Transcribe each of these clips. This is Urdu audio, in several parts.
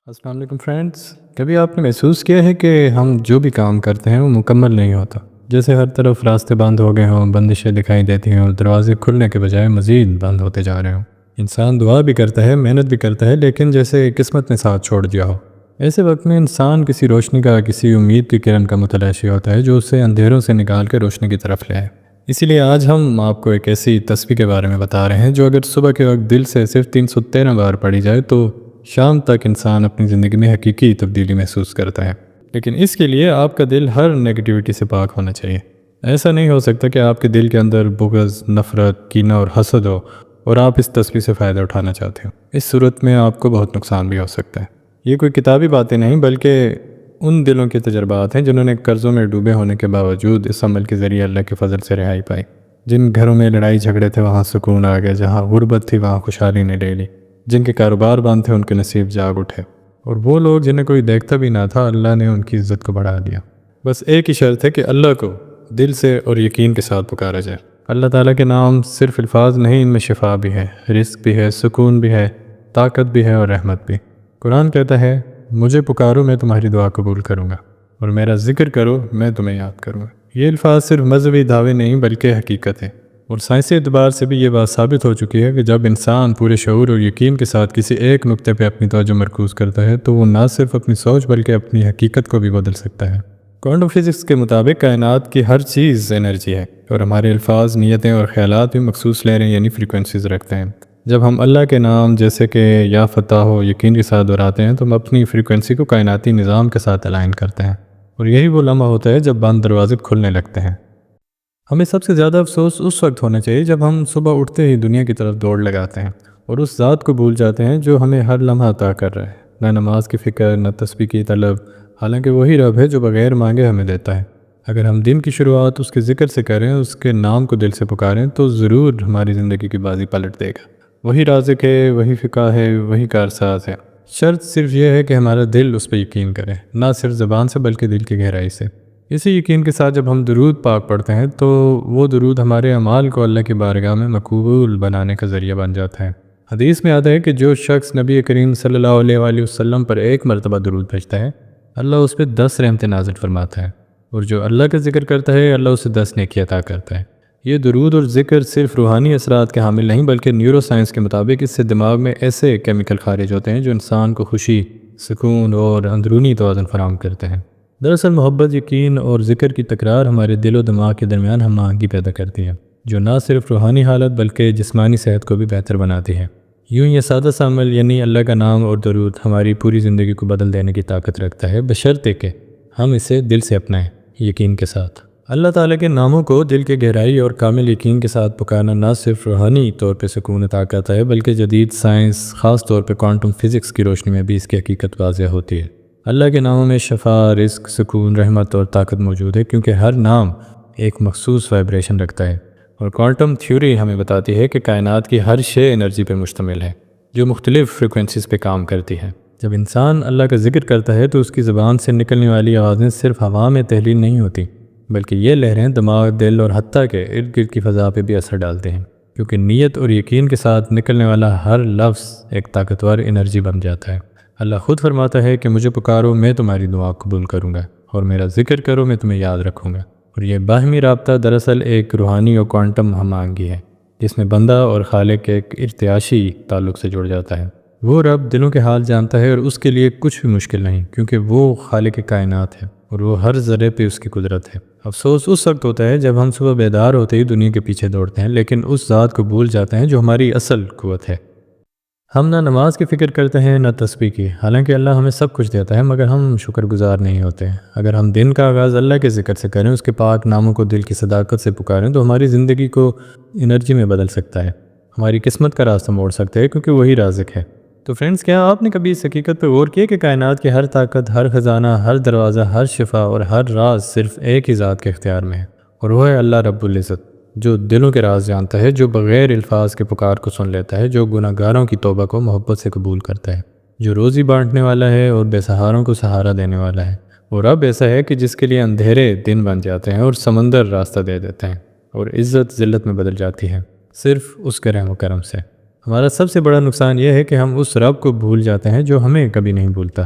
السلام علیکم فرینڈس، کبھی آپ نے محسوس کیا ہے کہ ہم جو بھی کام کرتے ہیں وہ مکمل نہیں ہوتا؟ جیسے ہر طرف راستے بند ہو گئے ہوں، بندشیں دکھائی دیتی ہیں اور دروازے کھلنے کے بجائے مزید بند ہوتے جا رہے ہوں۔ انسان دعا بھی کرتا ہے، محنت بھی کرتا ہے، لیکن جیسے قسمت نے ساتھ چھوڑ دیا ہو۔ ایسے وقت میں انسان کسی روشنی کا، کسی امید کی کرن کا متلاشی ہوتا ہے جو اسے اندھیروں سے نکال کے روشنی کی طرف لے آئے۔ اسی لیے آج ہم آپ کو ایک ایسی تسبیح کے بارے میں بتا رہے ہیں جو اگر صبح کے وقت دل سے صرف 313 بار پڑھی جائے تو شام تک انسان اپنی زندگی میں حقیقی تبدیلی محسوس کرتا ہے۔ لیکن اس کے لیے آپ کا دل ہر نیگیٹیوٹی سے پاک ہونا چاہیے۔ ایسا نہیں ہو سکتا کہ آپ کے دل کے اندر بغض، نفرت، کینہ اور حسد ہو اور آپ اس تسبیح سے فائدہ اٹھانا چاہتے ہو۔ اس صورت میں آپ کو بہت نقصان بھی ہو سکتا ہے۔ یہ کوئی کتابی باتیں نہیں بلکہ ان دلوں کے تجربات ہیں جنہوں نے قرضوں میں ڈوبے ہونے کے باوجود اس عمل کے ذریعے اللہ کے فضل سے رہائی پائی۔ جن گھروں میں لڑائی جھگڑے تھے وہاں سکون آ گیا، جہاں غربت تھی وہاں خوشحالی نے لے لی، جن کے کاروبار بند تھے ان کے نصیب جاگ اٹھے، اور وہ لوگ جنہیں کوئی دیکھتا بھی نہ تھا اللہ نے ان کی عزت کو بڑھا دیا۔ بس ایک ہی شرط ہے کہ اللہ کو دل سے اور یقین کے ساتھ پکارا جائے۔ اللہ تعالیٰ کے نام صرف الفاظ نہیں، ان میں شفا بھی ہے، رزق بھی ہے، سکون بھی ہے، طاقت بھی ہے اور رحمت بھی۔ قرآن کہتا ہے مجھے پکارو میں تمہاری دعا قبول کروں گا، اور میرا ذکر کرو میں تمہیں یاد کروں گا۔ یہ الفاظ صرف مذہبی دعوے نہیں بلکہ حقیقت ہے، اور سائنسی اعتبار سے بھی یہ بات ثابت ہو چکی ہے کہ جب انسان پورے شعور اور یقین کے ساتھ کسی ایک نقطے پہ اپنی توجہ مرکوز کرتا ہے تو وہ نہ صرف اپنی سوچ بلکہ اپنی حقیقت کو بھی بدل سکتا ہے۔ کوانٹم فزکس کے مطابق کائنات کی ہر چیز انرجی ہے، اور ہمارے الفاظ، نیتیں اور خیالات بھی مخصوص لہریں یعنی فریکوینسیز رکھتے ہیں۔ جب ہم اللہ کے نام جیسے کہ یا فتح ہو یقین کے ساتھ دہراتے ہیں تو ہم اپنی فریکوینسی کو کائناتی نظام کے ساتھ الائن کرتے ہیں، اور یہی وہ لمحہ ہوتا ہے جب بند دروازے کھلنے لگتے ہیں۔ ہمیں سب سے زیادہ افسوس اس وقت ہونا چاہیے جب ہم صبح اٹھتے ہی دنیا کی طرف دوڑ لگاتے ہیں اور اس ذات کو بھول جاتے ہیں جو ہمیں ہر لمحہ عطا کر رہا ہے۔ نہ نماز کی فکر، نہ تسبیح کی طلب، حالانکہ وہی رب ہے جو بغیر مانگے ہمیں دیتا ہے۔ اگر ہم دن کی شروعات اس کے ذکر سے کریں، اس کے نام کو دل سے پکاریں تو ضرور ہماری زندگی کی بازی پلٹ دے گا۔ وہی رازق ہے، وہی فقہ ہے، وہی کارساز ہے۔ شرط صرف یہ ہے کہ ہمارا دل اس پہ یقین کرے، نہ صرف زبان سے بلکہ دل کی گہرائی سے۔ اسی یقین کے ساتھ جب ہم درود پاک پڑھتے ہیں تو وہ درود ہمارے اعمال کو اللہ کی بارگاہ میں مقبول بنانے کا ذریعہ بن جاتا ہے۔ حدیث میں آتا ہے کہ جو شخص نبی کریم صلی اللہ علیہ وآلہ وسلم پر ایک مرتبہ درود بھیجتا ہے، اللہ اس پہ 10 رحمتیں نازل فرماتا ہے، اور جو اللہ کا ذکر کرتا ہے اللہ اسے 10 نیکی عطا کرتا ہے۔ یہ درود اور ذکر صرف روحانی اثرات کے حامل نہیں بلکہ نیورو سائنس کے مطابق اس سے دماغ میں ایسے کیمیکل خارج ہوتے ہیں جو انسان کو خوشی، سکون اور اندرونی توازن فراہم کرتے ہیں۔ دراصل محبت، یقین اور ذکر کی تکرار ہمارے دل و دماغ کے درمیان ہم آہنگی پیدا کرتی ہے، جو نہ صرف روحانی حالت بلکہ جسمانی صحت کو بھی بہتر بناتی ہے۔ یوں یہ سادہ سا عمل یعنی اللہ کا نام اور درود ہماری پوری زندگی کو بدل دینے کی طاقت رکھتا ہے، بشرطے کہ ہم اسے دل سے اپنائیں، یقین کے ساتھ۔ اللہ تعالیٰ کے ناموں کو دل کے گہرائی اور کامل یقین کے ساتھ پکارنا نہ صرف روحانی طور پہ سکون عطا کرتا ہے بلکہ جدید سائنس، خاص طور پہ کوانٹم فزکس کی روشنی میں بھی اس کی حقیقت واضح ہوتی ہے۔ اللہ کے ناموں میں شفا، رزق، سکون، رحمت اور طاقت موجود ہے کیونکہ ہر نام ایک مخصوص وائبریشن رکھتا ہے، اور کوانٹم تھیوری ہمیں بتاتی ہے کہ کائنات کی ہر شے انرجی پر مشتمل ہے جو مختلف فریکوینسیز پہ کام کرتی ہے۔ جب انسان اللہ کا ذکر کرتا ہے تو اس کی زبان سے نکلنے والی آوازیں صرف ہوا میں تحلیل نہیں ہوتی بلکہ یہ لہریں دماغ، دل اور حتیٰ کہ ارد گرد کی فضا پہ بھی اثر ڈالتے ہیں، کیونکہ نیت اور یقین کے ساتھ نکلنے والا ہر لفظ ایک طاقتور انرجی بن جاتا ہے۔ اللہ خود فرماتا ہے کہ مجھے پکارو میں تمہاری دعا قبول کروں گا، اور میرا ذکر کرو میں تمہیں یاد رکھوں گا۔ اور یہ باہمی رابطہ دراصل ایک روحانی اور کوانٹم ہم آہنگی ہے جس میں بندہ اور خالق ایک ارتعاشی تعلق سے جڑ جاتا ہے۔ وہ رب دلوں کے حال جانتا ہے اور اس کے لیے کچھ بھی مشکل نہیں، کیونکہ وہ خالق کائنات ہے اور وہ ہر ذرے پہ اس کی قدرت ہے۔ افسوس اس وقت ہوتا ہے جب ہم صبح بیدار ہوتے ہی دنیا کے پیچھے دوڑتے ہیں لیکن اس ذات کو بھول جاتے ہیں جو ہماری اصل قوت ہے۔ ہم نہ نماز کی فکر کرتے ہیں نہ تسبیح کی، حالانکہ اللہ ہمیں سب کچھ دیتا ہے مگر ہم شکر گزار نہیں ہوتے۔ اگر ہم دن کا آغاز اللہ کے ذکر سے کریں، اس کے پاک ناموں کو دل کی صداقت سے پکاریں تو ہماری زندگی کو انرجی میں بدل سکتا ہے، ہماری قسمت کا راستہ موڑ سکتا ہے، کیونکہ وہی رازق ہے۔ تو فرینڈز، کیا آپ نے کبھی اس حقیقت پہ غور کیا کہ کائنات کی ہر طاقت، ہر خزانہ، ہر دروازہ، ہر شفا اور ہر راز صرف ایک ہی ذات کے اختیار میں ہے، اور وہ ہے اللہ رب العزت، جو دلوں کے راز جانتا ہے، جو بغیر الفاظ کے پکار کو سن لیتا ہے، جو گناہ گاروں کی توبہ کو محبت سے قبول کرتا ہے، جو روزی بانٹنے والا ہے اور بے سہاروں کو سہارا دینے والا ہے۔ اور رب ایسا ہے کہ جس کے لیے اندھیرے دن بن جاتے ہیں اور سمندر راستہ دے دیتے ہیں، اور عزت ذلت میں بدل جاتی ہے صرف اس کے رحم و کرم سے۔ ہمارا سب سے بڑا نقصان یہ ہے کہ ہم اس رب کو بھول جاتے ہیں جو ہمیں کبھی نہیں بھولتا۔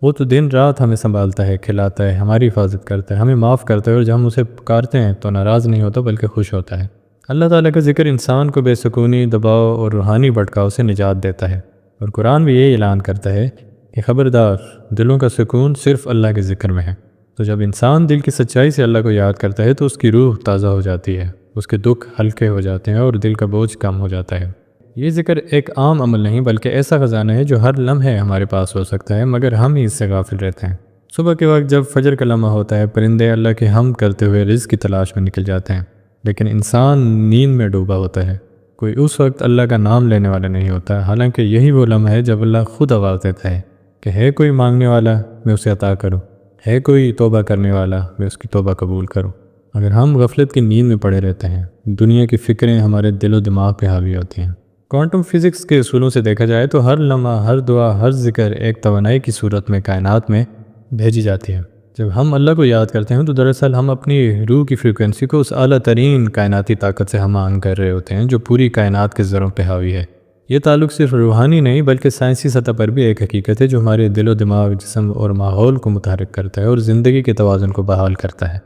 وہ تو دن رات ہمیں سنبھالتا ہے، کھلاتا ہے، ہماری حفاظت کرتا ہے، ہمیں معاف کرتا ہے، اور جب ہم اسے پکارتے ہیں تو ناراض نہیں ہوتا بلکہ خوش ہوتا ہے۔ اللہ تعالیٰ کا ذکر انسان کو بے سکونی، دباؤ اور روحانی بھٹکاؤ سے نجات دیتا ہے، اور قرآن بھی یہ اعلان کرتا ہے کہ خبردار، دلوں کا سکون صرف اللہ کے ذکر میں ہے۔ تو جب انسان دل کی سچائی سے اللہ کو یاد کرتا ہے تو اس کی روح تازہ ہو جاتی ہے، اس کے دکھ ہلکے ہو جاتے ہیں اور دل کا بوجھ کم ہو جاتا ہے۔ یہ ذکر ایک عام عمل نہیں بلکہ ایسا خزانہ ہے جو ہر لمحے ہمارے پاس ہو سکتا ہے، مگر ہم ہی اس سے غافل رہتے ہیں۔ صبح کے وقت جب فجر کا لمحہ ہوتا ہے، پرندے اللہ کی حمد کرتے ہوئے رزق کی تلاش میں نکل جاتے ہیں، لیکن انسان نیند میں ڈوبا ہوتا ہے۔ کوئی اس وقت اللہ کا نام لینے والا نہیں ہوتا، حالانکہ یہی وہ لمحہ ہے جب اللہ خود آواز دیتا ہے کہ ہے کوئی مانگنے والا، میں اسے عطا کروں، ہے کوئی توبہ کرنے والا، میں اس کی توبہ قبول کروں۔ اگر ہم غفلت کی نیند میں پڑے رہتے ہیں، دنیا کی فکریں ہمارے دل و دماغ پہ حاوی ہوتی ہیں۔ کوانٹم فزکس کے اصولوں سے دیکھا جائے تو ہر لمحہ، ہر دعا، ہر ذکر ایک توانائی کی صورت میں کائنات میں بھیجی جاتی ہے۔ جب ہم اللہ کو یاد کرتے ہیں تو دراصل ہم اپنی روح کی فریکوینسی کو اس اعلیٰ ترین کائناتی طاقت سے ہم آہنگ کر رہے ہوتے ہیں جو پوری کائنات کے ذروں پہ حاوی ہے۔ یہ تعلق صرف روحانی نہیں بلکہ سائنسی سطح پر بھی ایک حقیقت ہے جو ہمارے دل و دماغ، جسم اور ماحول کو متحرک کرتا ہے اور زندگی کے توازن کو بحال کرتا ہے۔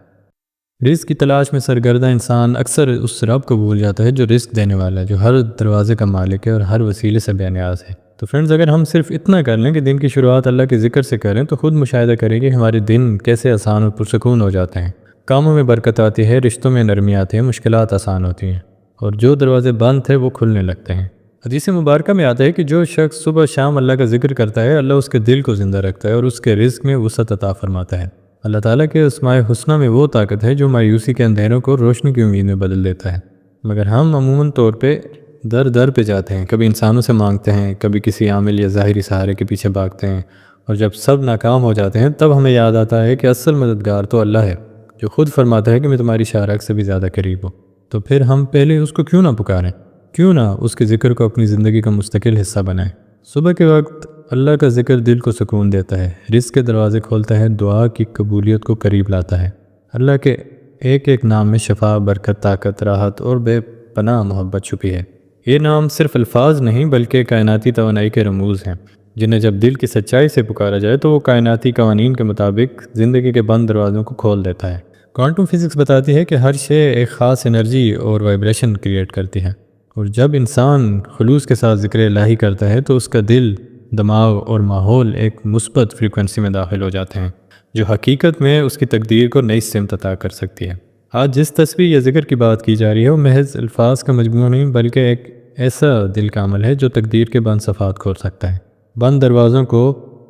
رزق کی تلاش میں سرگردہ انسان اکثر اس رب کو بھول جاتا ہے جو رزق دینے والا ہے، جو ہر دروازے کا مالک ہے اور ہر وسیلے سے بے نیاز ہے۔ تو فرینڈز، اگر ہم صرف اتنا کر لیں کہ دن کی شروعات اللہ کے ذکر سے کریں تو خود مشاہدہ کریں کہ ہمارے دن کیسے آسان اور پرسکون ہو جاتے ہیں۔ کاموں میں برکت آتی ہے، رشتوں میں نرمی آتی ہے، مشکلات آسان ہوتی ہیں، اور جو دروازے بند تھے وہ کھلنے لگتے ہیں۔ حدیث مبارکہ میں آتا ہے کہ جو شخص صبح شام اللہ کا ذکر کرتا ہے، اللہ اس کے دل کو زندہ رکھتا ہے اور اس کے رزق میں وسعت عطا فرماتا ہے۔ اللہ تعالیٰ کے اسماء الحسنی میں وہ طاقت ہے جو مایوسی کے اندھیروں کو روشنی کی امید میں بدل دیتا ہے، مگر ہم عموماً طور پہ در در پہ جاتے ہیں، کبھی انسانوں سے مانگتے ہیں، کبھی کسی عامل یا ظاہری سہارے کے پیچھے بھاگتے ہیں، اور جب سب ناکام ہو جاتے ہیں تب ہمیں یاد آتا ہے کہ اصل مددگار تو اللہ ہے جو خود فرماتا ہے کہ میں تمہاری شارک سے بھی زیادہ قریب ہوں۔ تو پھر ہم پہلے اس کو کیوں نہ پکاریں، کیوں نہ اس کے ذکر کو اپنی زندگی کا مستقل حصہ بنائیں۔ صبح کے وقت اللہ کا ذکر دل کو سکون دیتا ہے، رزق کے دروازے کھولتا ہے، دعا کی قبولیت کو قریب لاتا ہے۔ اللہ کے ایک ایک نام میں شفا، برکت، طاقت، راحت اور بے پناہ محبت چھپی ہے۔ یہ نام صرف الفاظ نہیں بلکہ کائناتی توانائی کے رموز ہیں، جنہیں جب دل کی سچائی سے پکارا جائے تو وہ کائناتی قوانین کے مطابق زندگی کے بند دروازوں کو کھول دیتا ہے۔ کوانٹم فزکس بتاتی ہے کہ ہر شے ایک خاص انرجی اور وائبریشن کریٹ کرتی ہے، اور جب انسان خلوص کے ساتھ ذکر الہی کرتا ہے تو اس کا دل، دماغ اور ماحول ایک مثبت فریکوینسی میں داخل ہو جاتے ہیں جو حقیقت میں اس کی تقدیر کو نئی سمت عطا کر سکتی ہے۔ آج جس تصویر یا ذکر کی بات کی جا رہی ہے وہ محض الفاظ کا مجموعہ نہیں بلکہ ایک ایسا دل کا عمل ہے جو تقدیر کے بند صفحات کھول سکتا ہے، بند دروازوں کو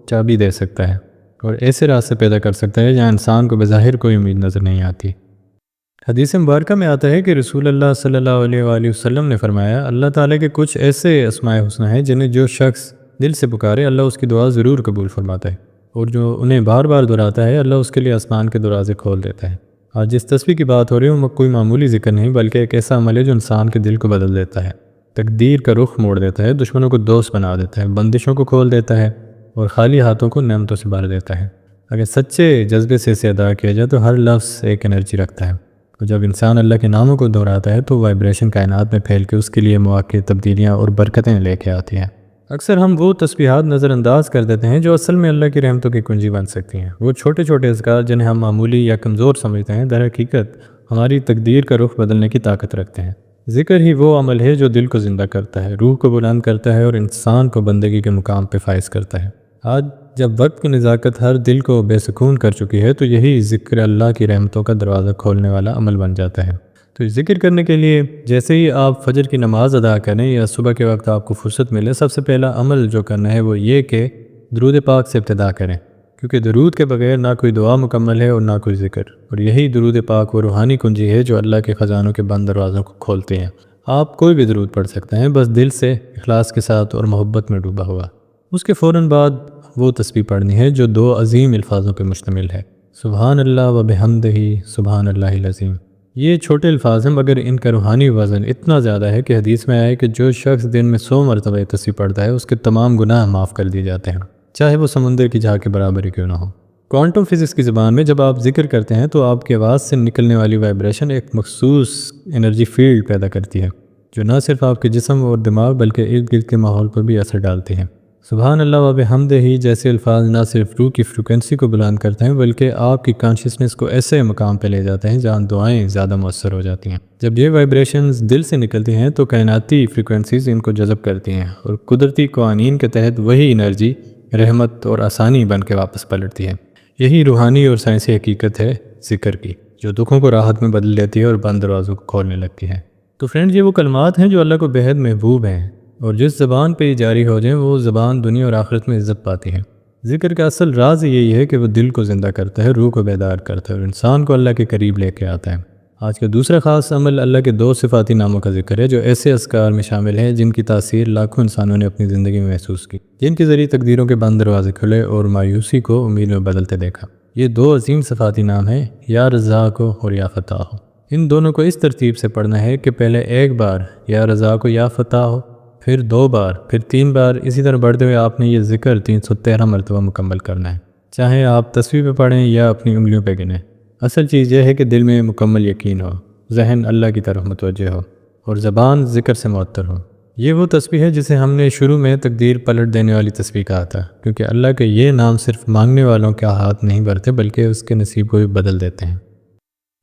چابی دے سکتا ہے، اور ایسے راستے پیدا کر سکتا ہے جہاں انسان کو بظاہر کوئی امید نظر نہیں آتی۔ حدیث مبارکہ میں آتا ہے کہ رسول اللہ صلی اللہ علیہ وآلہ وسلم نے فرمایا، اللہ تعالیٰ کے کچھ ایسے اسماء الحسنی ہیں جنہیں جو شخص دل سے پکارے اللہ اس کی دعا ضرور قبول فرماتا ہے، اور جو انہیں بار بار دہراتا ہے اللہ اس کے لیے آسمان کے دروازے کھول دیتا ہے۔ آج جس تصویر کی بات ہو رہی ہے وہ کوئی معمولی ذکر نہیں بلکہ ایک ایسا عمل ہے جو انسان کے دل کو بدل دیتا ہے، تقدیر کا رخ موڑ دیتا ہے، دشمنوں کو دوست بنا دیتا ہے، بندشوں کو کھول دیتا ہے، اور خالی ہاتھوں کو نعمتوں سے بھر دیتا ہے۔ اگر سچے جذبے سے اسے ادا کیا جائے تو ہر لفظ ایک انرجی رکھتا ہے، اور جب انسان اللہ کے ناموں کو دہراتا ہے تو وائبریشن کائنات میں پھیل کے اس کے لیے مواقع، تبدیلیاں اور برکتیں لے کے آتی ہیں۔ اکثر ہم وہ تسبیحات نظر انداز کر دیتے ہیں جو اصل میں اللہ کی رحمتوں کی کنجی بن سکتی ہیں۔ وہ چھوٹے چھوٹے اذکار جنہیں ہم معمولی یا کمزور سمجھتے ہیں در حقیقت ہماری تقدیر کا رخ بدلنے کی طاقت رکھتے ہیں۔ ذکر ہی وہ عمل ہے جو دل کو زندہ کرتا ہے، روح کو بلند کرتا ہے اور انسان کو بندگی کے مقام پہ فائز کرتا ہے۔ آج جب وقت کی نزاکت ہر دل کو بے سکون کر چکی ہے تو یہی ذکر اللہ کی رحمتوں کا دروازہ کھولنے والا عمل بن جاتا ہے۔ تو ذکر کرنے کے لیے جیسے ہی آپ فجر کی نماز ادا کریں یا صبح کے وقت آپ کو فرصت ملے، سب سے پہلا عمل جو کرنا ہے وہ یہ کہ درود پاک سے ابتدا کریں، کیونکہ درود کے بغیر نہ کوئی دعا مکمل ہے اور نہ کوئی ذکر، اور یہی درود پاک وہ روحانی کنجی ہے جو اللہ کے خزانوں کے بند دروازوں کو کھولتے ہیں۔ آپ کوئی بھی درود پڑھ سکتے ہیں، بس دل سے اخلاص کے ساتھ اور محبت میں ڈوبا ہوا۔ اس کے فوراً بعد وہ تسبیح پڑھنی ہے جو دو عظیم الفاظوں پہ مشتمل ہے، سبحان اللہ و بحمدہ سبحان اللہ العظیم۔ یہ چھوٹے الفاظ ہیں مگر ان کا روحانی وزن اتنا زیادہ ہے کہ حدیث میں آیا ہے کہ جو شخص دن میں 100 مرتبہ تسبیح پڑھتا ہے اس کے تمام گناہ معاف کر دیے جاتے ہیں، چاہے وہ سمندر کی جھاگ کے برابر ہی کیوں نہ ہو۔ کوانٹم فزکس کی زبان میں جب آپ ذکر کرتے ہیں تو آپ کی آواز سے نکلنے والی وائبریشن ایک مخصوص انرجی فیلڈ پیدا کرتی ہے، جو نہ صرف آپ کے جسم اور دماغ بلکہ ارد گرد کے ماحول پر بھی اثر ڈالتی ہیں۔ سبحان اللہ و بحمدہ جیسے الفاظ نہ صرف روح کی فریکوینسی کو بلند کرتے ہیں بلکہ آپ کی کانشیسنس کو ایسے مقام پہ لے جاتے ہیں جہاں دعائیں زیادہ مؤثر ہو جاتی ہیں۔ جب یہ وائبریشنز دل سے نکلتی ہیں تو کائناتی فریکوینسیز ان کو جذب کرتی ہیں اور قدرتی قوانین کے تحت وہی انرجی رحمت اور آسانی بن کے واپس پلٹتی ہے۔ یہی روحانی اور سائنسی حقیقت ہے ذکر کی، جو دکھوں کو راحت میں بدل لیتی ہے اور بند دروازوں کو کھولنے لگتی ہے۔ تو فرینڈ، یہ وہ کلمات ہیں جو اللہ کو بہت محبوب ہیں، اور جس زبان پہ یہ جاری ہو جائیں وہ زبان دنیا اور آخرت میں عزت پاتی ہے۔ ذکر کا اصل راز یہی ہے کہ وہ دل کو زندہ کرتا ہے، روح کو بیدار کرتا ہے اور انسان کو اللہ کے قریب لے کے آتا ہے۔ آج کا دوسرا خاص عمل اللہ کے 2 صفاتی ناموں کا ذکر ہے جو ایسے اذکار میں شامل ہیں جن کی تاثیر لاکھوں انسانوں نے اپنی زندگی میں محسوس کی، جن کے ذریعے تقدیروں کے بند دروازے کھلے اور مایوسی کو امید میں بدلتے دیکھا۔ یہ 2 عظیم صفاتی نام ہیں، یا رزاق اور یا فتاح۔ ان دونوں کو اس ترتیب سے پڑھنا ہے کہ پہلے ایک بار یا رزاق یا فتاح، پھر 2 بار، پھر 3 بار، اسی طرح بڑھتے ہوئے آپ نے یہ ذکر 313 مرتبہ مکمل کرنا ہے، چاہے آپ تصویر پہ پڑھیں یا اپنی انگلیوں پہ گنیں۔ اصل چیز یہ ہے کہ دل میں مکمل یقین ہو، ذہن اللہ کی طرف متوجہ ہو اور زبان ذکر سے معطر ہو۔ یہ وہ تسبیح ہے جسے ہم نے شروع میں تقدیر پلٹ دینے والی تسبیح کہا تھا، کیونکہ اللہ کے یہ نام صرف مانگنے والوں کا ہاتھ نہیں بھرتے بلکہ اس کے نصیب کو بھی بدل دیتے ہیں۔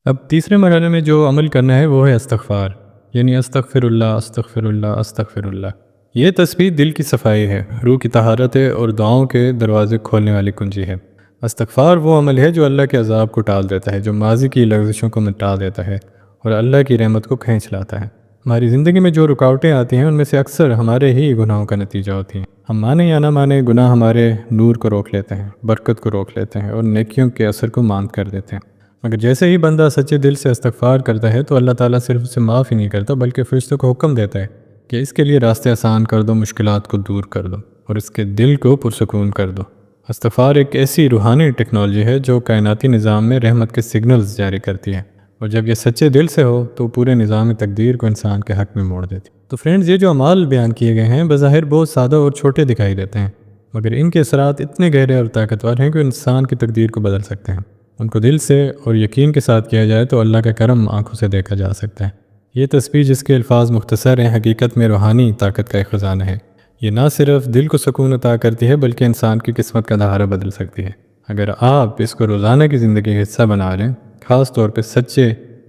اب تیسرے مرحلے میں جو عمل کرنا ہے وہ ہے استغفار، یعنی استغفر اللہ استغفر اللہ استغفر اللہ۔ یہ تسبیح دل کی صفائی ہے، روح کی طہارت ہے اور دعاؤں کے دروازے کھولنے والی کنجی ہے۔ استغفار وہ عمل ہے جو اللہ کے عذاب کو ٹال دیتا ہے، جو ماضی کی لغزشوں کو مٹا دیتا ہے اور اللہ کی رحمت کو کھینچ لاتا ہے۔ ہماری زندگی میں جو رکاوٹیں آتی ہیں ان میں سے اکثر ہمارے ہی گناہوں کا نتیجہ ہوتی ہیں۔ ہم مانے یا نہ مانے، گناہ ہمارے نور کو روک لیتے ہیں، برکت کو روک لیتے ہیں اور نیکیوں کے اثر کو ماند کر دیتے ہیں۔ مگر جیسے ہی بندہ سچے دل سے استغفار کرتا ہے تو اللہ تعالیٰ صرف اسے معاف ہی نہیں کرتا بلکہ فرشتوں کو حکم دیتا ہے کہ اس کے لیے راستے آسان کر دو، مشکلات کو دور کر دو اور اس کے دل کو پرسکون کر دو۔ استغفار ایک ایسی روحانی ٹیکنالوجی ہے جو کائناتی نظام میں رحمت کے سگنلز جاری کرتی ہے، اور جب یہ سچے دل سے ہو تو پورے نظام تقدیر کو انسان کے حق میں موڑ دیتی۔ تو فرینڈز، یہ جو اعمال بیان کیے گئے ہیں بظاہر بہت سادہ اور چھوٹے دکھائی دیتے ہیں، مگر ان کے اثرات اتنے گہرے اور طاقتور ہیں کہ انسان کی تقدیر کو بدل سکتے ہیں۔ ان کو دل سے اور یقین کے ساتھ کیا جائے تو اللہ کا کرم آنکھوں سے دیکھا جا سکتا ہے۔ یہ تسبیح جس کے الفاظ مختصر ہیں حقیقت میں روحانی طاقت کا ایک خزانہ ہے۔ یہ نہ صرف دل کو سکون عطا کرتی ہے بلکہ انسان کی قسمت کا دہارہ بدل سکتی ہے۔ اگر آپ اس کو روزانہ کی زندگی کا حصہ بنا لیں، خاص طور پہ سچے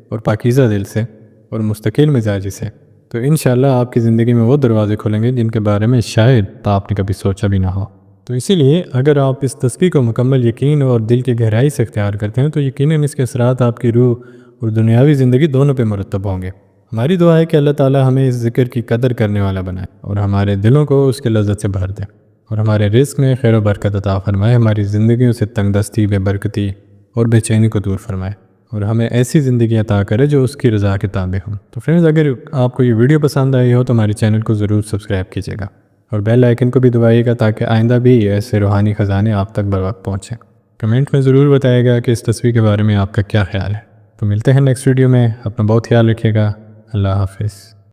اور پاکیزہ دل سے اور مستقل مزاجی سے، تو انشاءاللہ آپ کی زندگی میں وہ دروازے کھلیں گے جن کے بارے میں شاید آپ نے کبھی سوچا بھی نہ ہو۔ تو اسی لیے اگر آپ اس تسبیح کو مکمل یقین اور دل کی گہرائی سے اختیار کرتے ہیں تو یقیناً اس کے اثرات آپ کی روح اور دنیاوی زندگی دونوں پہ مرتب ہوں گے۔ ہماری دعا ہے کہ اللہ تعالیٰ ہمیں اس ذکر کی قدر کرنے والا بنائے اور ہمارے دلوں کو اس کے لذت سے بھر دے اور ہمارے رزق میں خیر و برکت عطا فرمائے، ہماری زندگیوں سے تنگ دستی، بے برکتی اور بے چینی کو دور فرمائے اور ہمیں ایسی زندگی عطا کرے جو اس کی رضا کے تابع ہوں۔ تو فرینڈز، اگر آپ کو یہ ویڈیو پسند آئی ہو تو ہمارے چینل کو ضرور سبسکرائب کیجیے گا اور بیل آئیکن کو بھی دبائیے گا تاکہ آئندہ بھی ایسے روحانی خزانے آپ تک بر وقت پہنچیں۔ کمنٹ میں ضرور بتائیے گا کہ اس تصویر کے بارے میں آپ کا کیا خیال ہے۔ تو ملتے ہیں نیکسٹ ویڈیو میں، اپنا بہت خیال رکھیے گا۔ اللہ حافظ۔